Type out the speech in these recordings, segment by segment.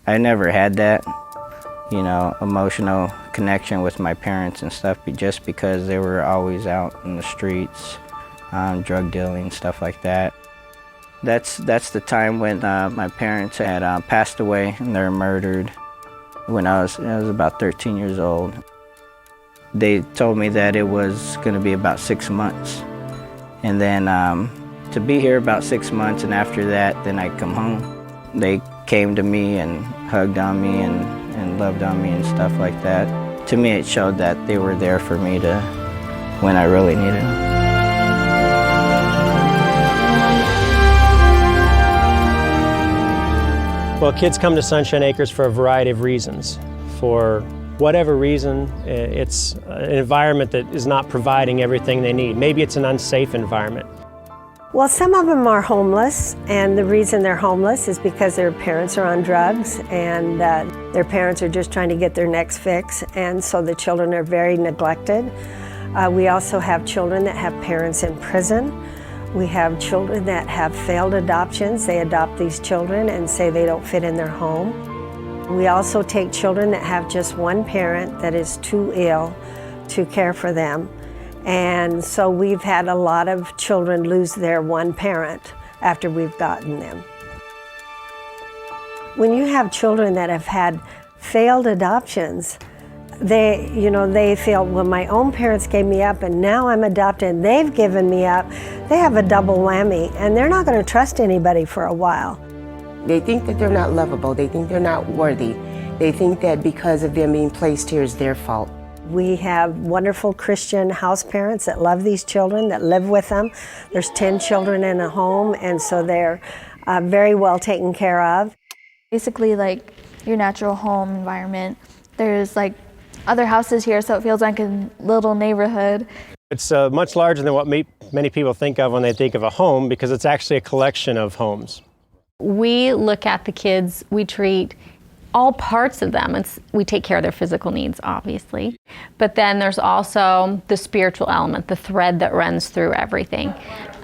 I never had that, emotional connection with my parents and stuff, just because they were always out in the streets, drug dealing, stuff like that. That's the time when my parents had passed away, and they were murdered when I was about 13 years old. They told me that it was going to be about 6 months, and then to be here about 6 months, and after that, then I'd come home. They came to me and hugged on me and loved on me and stuff like that. To me, it showed that they were there for me when I really needed them. Well, kids come to Sunshine Acres for a variety of reasons. For whatever reason, it's an environment that is not providing everything they need. Maybe it's an unsafe environment. Well, some of them are homeless, and the reason they're homeless is because their parents are on drugs, and their parents are just trying to get their next fix, and so the children are very neglected. We also have children that have parents in prison. We have children that have failed adoptions. They adopt these children and say they don't fit in their home. We also take children that have just one parent that is too ill to care for them. And so we've had a lot of children lose their one parent after we've gotten them. When you have children that have had failed adoptions, they feel, well, my own parents gave me up and now I'm adopted and they've given me up. They have a double whammy and they're not going to trust anybody for a while. They think that they're not lovable. They think they're not worthy. They think that because of them being placed here is their fault. We have wonderful Christian house parents that love these children, that live with them. There's 10 children in a home, and so they're very well taken care of. Basically, like your natural home environment. There's like other houses here, so it feels like a little neighborhood. It's much larger than what many people think of when they think of a home, because it's actually a collection of homes. We look at the kids, we treat all parts of them. We take care of their physical needs, obviously, but then there's also the spiritual element, the thread that runs through everything.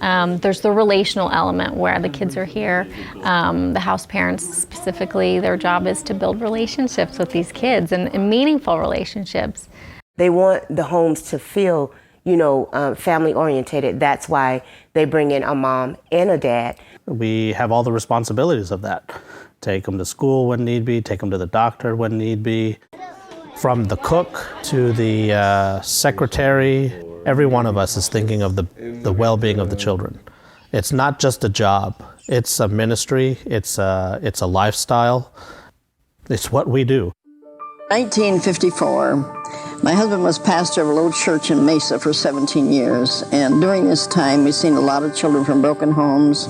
There's the relational element where the kids are here. The house parents specifically, their job is to build relationships with these kids and meaningful relationships. They want the homes to feel, family oriented. That's why they bring in a mom and a dad. We have all the responsibilities of that. Take them to school when need be, take them to the doctor when need be. From the cook to the secretary, every one of us is thinking of the well-being of the children. It's not just a job, it's a ministry, it's a lifestyle, it's what we do. 1954, my husband was pastor of a little church in Mesa for 17 years, and during this time we've seen a lot of children from broken homes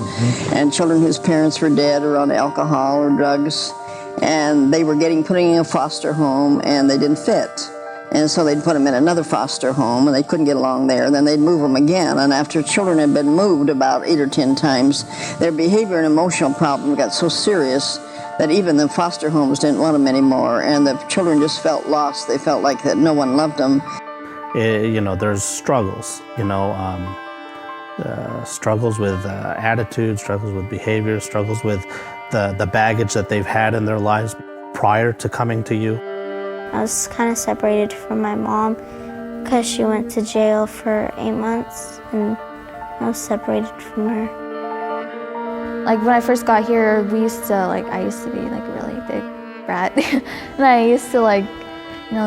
and children whose parents were dead or on alcohol or drugs, and they were putting in a foster home and they didn't fit. And so they'd put them in another foster home and they couldn't get along there. Then they'd move them again, and after children had been moved about 8 or 10 times, their behavior and emotional problems got so serious that even the foster homes didn't want them anymore, and the children just felt lost. They felt like that no one loved them. There's struggles, struggles with attitude, struggles with behavior, struggles with the baggage that they've had in their lives prior to coming to you. I was kind of separated from my mom because she went to jail for 8 months, and I was separated from her. Like when I first got here, I used to be like a really big brat. And I used to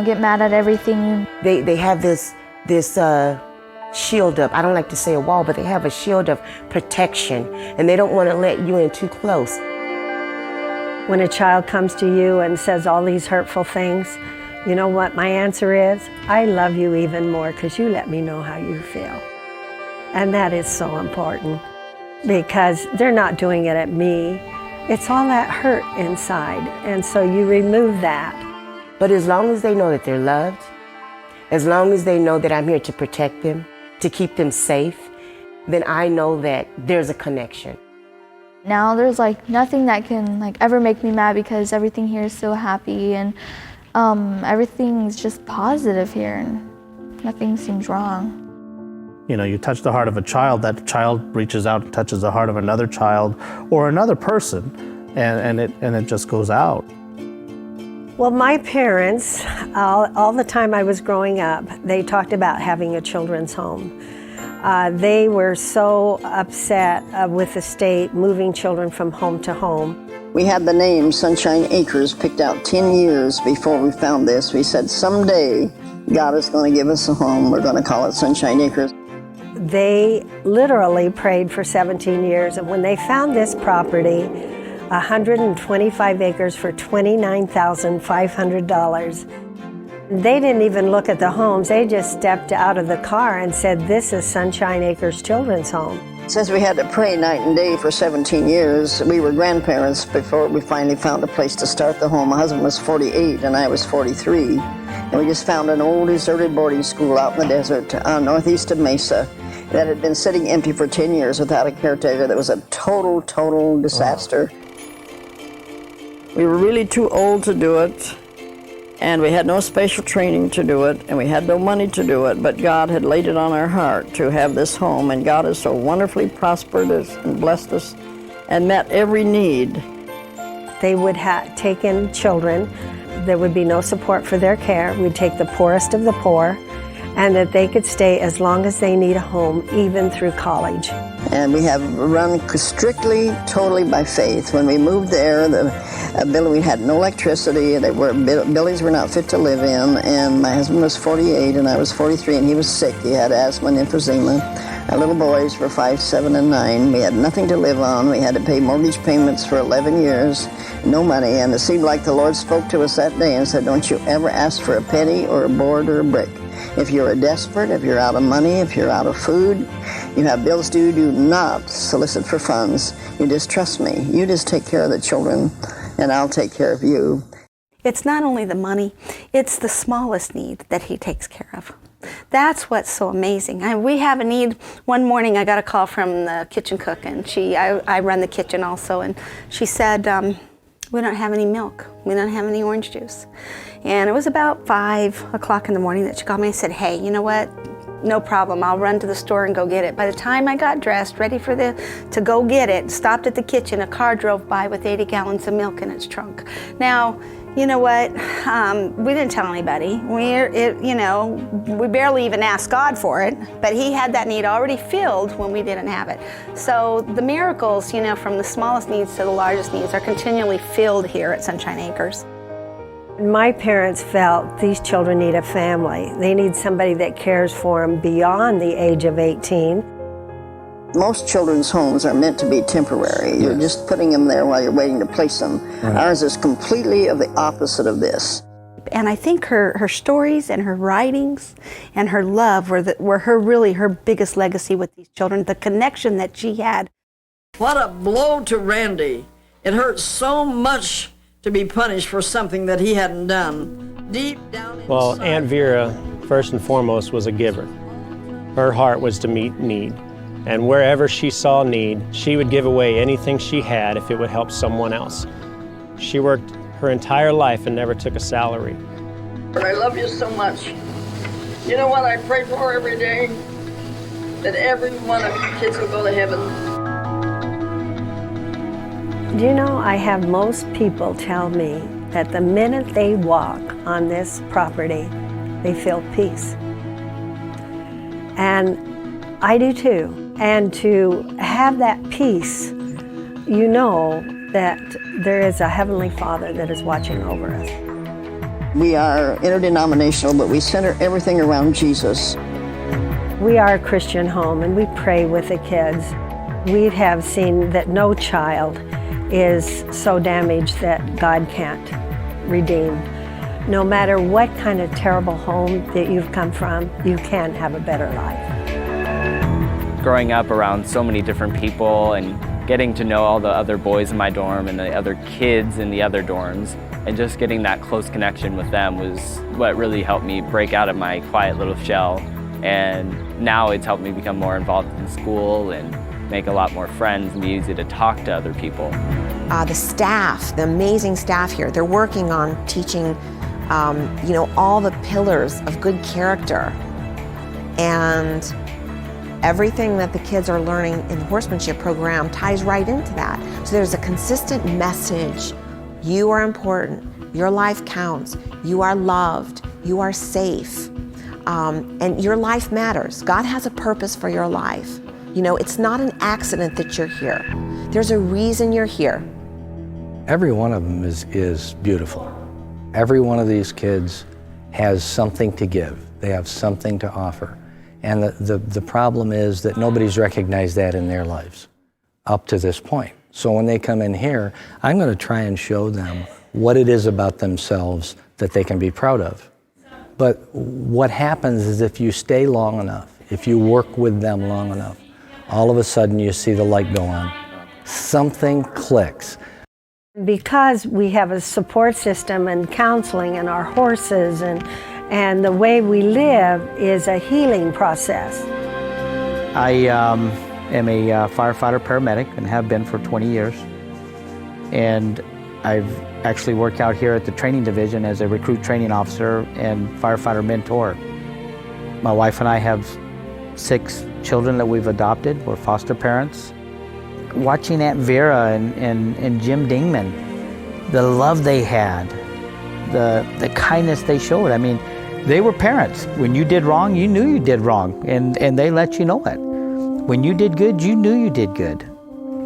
get mad at everything. They have this shield up. I don't like to say a wall, but they have a shield of protection, and they don't want to let you in too close. When a child comes to you and says all these hurtful things, you know what my answer is? I love you even more because you let me know how you feel. And that is so important, because they're not doing it at me. It's all that hurt inside, and so you remove that. But as long as they know that they're loved, as long as they know that I'm here to protect them, to keep them safe, then I know that there's a connection. Now there's nothing that can ever make me mad, because everything here is so happy, and everything's just positive here, and nothing seems wrong. You touch the heart of a child, that child reaches out and touches the heart of another child or another person, and it just goes out. Well, my parents, all the time I was growing up, they talked about having a children's home. They were so upset with the state moving children from home to home. We had the name Sunshine Acres picked out 10 years before we found this. We said someday God is going to give us a home. We're going to call it Sunshine Acres. They literally prayed for 17 years, and when they found this property, 125 acres for $29,500, they didn't even look at the homes. They just stepped out of the car and said, "This is Sunshine Acres Children's Home." Since we had to pray night and day for 17 years, we were grandparents before we finally found a place to start the home. My husband was 48 and I was 43. And we just found an old deserted boarding school out in the desert northeast of Mesa that had been sitting empty for 10 years without a caretaker. That was a total disaster. We were really too old to do it, and we had no special training to do it, and we had no money to do it, but God had laid it on our heart to have this home, and God has so wonderfully prospered us and blessed us and met every need. They would take in children. There would be no support for their care. We'd take the poorest of the poor, and that they could stay as long as they need a home, even through college. And we have run strictly, totally by faith. When we moved there, we had no electricity. Buildings were not fit to live in, and my husband was 48 and I was 43, and he was sick. He had asthma and emphysema. Our little boys were 5, 7, and 9. We had nothing to live on. We had to pay mortgage payments for 11 years, no money, and it seemed like the Lord spoke to us that day and said, "Don't you ever ask for a penny or a board or a brick. If you're desperate, if you're out of money, if you're out of food, you have bills due, do not solicit for funds. You just trust me. You just take care of the children, and I'll take care of you." It's not only the money, it's the smallest need that he takes care of. That's what's so amazing. We have a need. One morning I got a call from the kitchen cook, and I run the kitchen also, and she said, "We don't have any milk. We don't have any orange juice." And it was about 5 o'clock in the morning that she called me and said, "Hey, you know what? No problem. I'll run to the store and go get it." By the time I got dressed, ready to go get it, stopped at the kitchen, a car drove by with 80 gallons of milk in its trunk. Now, you know what? We didn't tell anybody. We barely even asked God for it, but he had that need already filled when we didn't have it. So the miracles, from the smallest needs to the largest needs, are continually filled here at Sunshine Acres. My parents felt these children need a family. They need somebody that cares for them beyond the age of 18. Most children's homes are meant to be temporary. You're just putting them there while you're waiting to place them. Right. Ours is completely of the opposite of this. And I think her stories and her writings and her love were her biggest legacy with these children, the connection that she had. What a blow to Randy. It hurts so much to be punished for something that he hadn't done. Deep down inside. Well, Aunt Vera, first and foremost, was a giver. Her heart was to meet need. And wherever she saw need, she would give away anything she had if it would help someone else. She worked her entire life and never took a salary. I love you so much. You know what I pray for every day? That every one of you kids will go to heaven. Do you know, I have most people tell me that the minute they walk on this property, they feel peace. And I do too. And to have that peace, you know that there is a Heavenly Father that is watching over us. We are interdenominational, but we center everything around Jesus. We are a Christian home, and we pray with the kids. We have seen that no child is so damaged that God can't redeem. No matter what kind of terrible home that you've come from, you can have a better life. Growing up around so many different people and getting to know all the other boys in my dorm and the other kids in the other dorms, and just getting that close connection with them was what really helped me break out of my quiet little shell. And now it's helped me become more involved in school and make a lot more friends and be easy to talk to other people. The staff, the amazing staff here, they're working on teaching, all the pillars of good character. And everything that the kids are learning in the horsemanship program ties right into that. So there's a consistent message. You are important. Your life counts. You are loved. You are safe. And your life matters. God has a purpose for your life. You know, it's not an accident that you're here. There's a reason you're here. Every one of them is beautiful. Every one of these kids has something to give. They have something to offer. And the problem is that nobody's recognized that in their lives up to this point. So when they come in here, I'm going to try and show them what it is about themselves that they can be proud of. But what happens is if you stay long enough, if you work with them long enough, all of a sudden you see the light go on. Something clicks. Because we have a support system and counseling and our horses and the way we live is a healing process. I am a firefighter paramedic and have been for 20 years. And I've actually worked out here at the training division as a recruit training officer and firefighter mentor. My wife and I have 6 children that we've adopted. We're foster parents. Watching Aunt Vera and Jim Dingman, the love they had, the kindness they showed. I mean, they were parents. When you did wrong, you knew you did wrong, and they let you know it. When you did good, you knew you did good.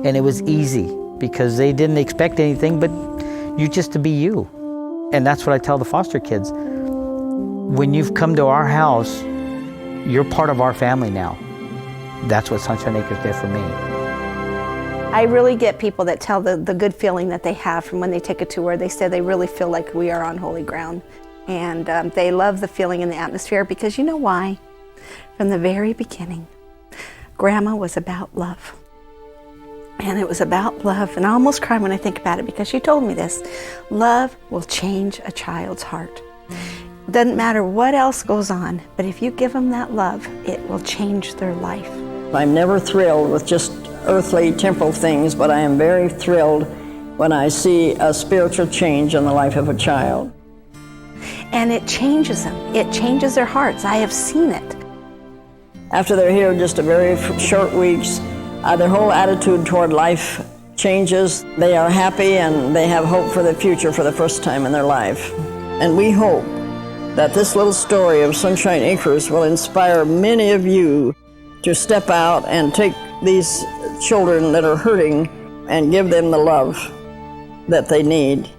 And it was easy because they didn't expect anything but you just to be you. And that's what I tell the foster kids. When you've come to our house, you're part of our family now. That's what Sunshine Acres did for me. I really get people that tell the good feeling that they have from when they take a tour. They say they really feel like we are on holy ground. And they love the feeling and the atmosphere because you know why? From the very beginning, Grandma was about love. And it was about love. And I almost cry when I think about it because she told me this. Love will change a child's heart. Doesn't matter what else goes on, but if you give them that love, it will change their life. I'm never thrilled with just earthly, temporal things, but I am very thrilled when I see a spiritual change in the life of a child. And it changes them. It changes their hearts. I have seen it. After they're here just a very short weeks, their whole attitude toward life changes. They are happy and they have hope for the future for the first time in their life. And we hope that this little story of Sunshine Acres will inspire many of you to step out and take these children that are hurting and give them the love that they need.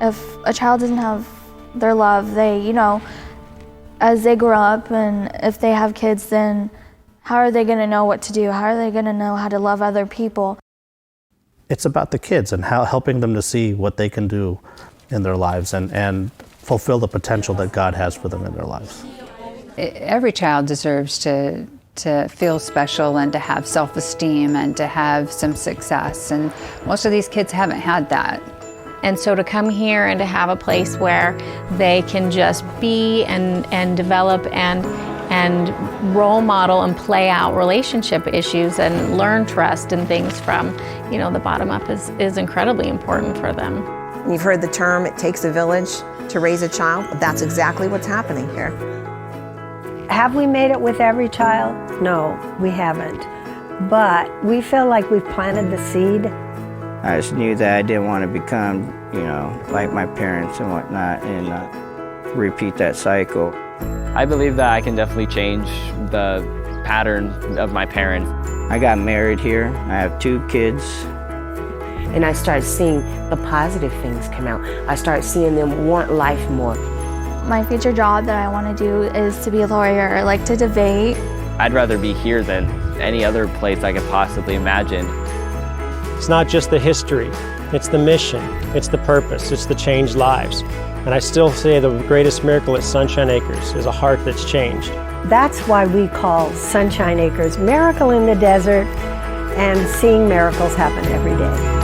If a child doesn't have their love, they, you know, as they grow up and if they have kids, then how are they going to know what to do? How are they going to know how to love other people? It's about the kids and how helping them to see what they can do in their lives and fulfill the potential that God has for them in their lives. Every child deserves to feel special and to have self-esteem and to have some success. And most of these kids haven't had that. And so to come here and to have a place where they can just be and develop and role model and play out relationship issues and learn trust and things from, you know, the bottom up is incredibly important for them. You've heard the term, it takes a village to raise a child. That's exactly what's happening here. Have we made it with every child? No, we haven't. But we feel like we've planted the seed. I just knew that I didn't want to become, you know, like my parents and whatnot and repeat that cycle. I believe that I can definitely change the pattern of my parents. I got married here. I have 2 kids. And I started seeing the positive things come out. I started seeing them want life more. My future job that I want to do is to be a lawyer. I like to debate. I'd rather be here than any other place I could possibly imagine. It's not just the history, it's the mission, it's the purpose, it's the changed lives. And I still say the greatest miracle at Sunshine Acres is a heart that's changed. That's why we call Sunshine Acres Miracle in the Desert, and seeing miracles happen every day.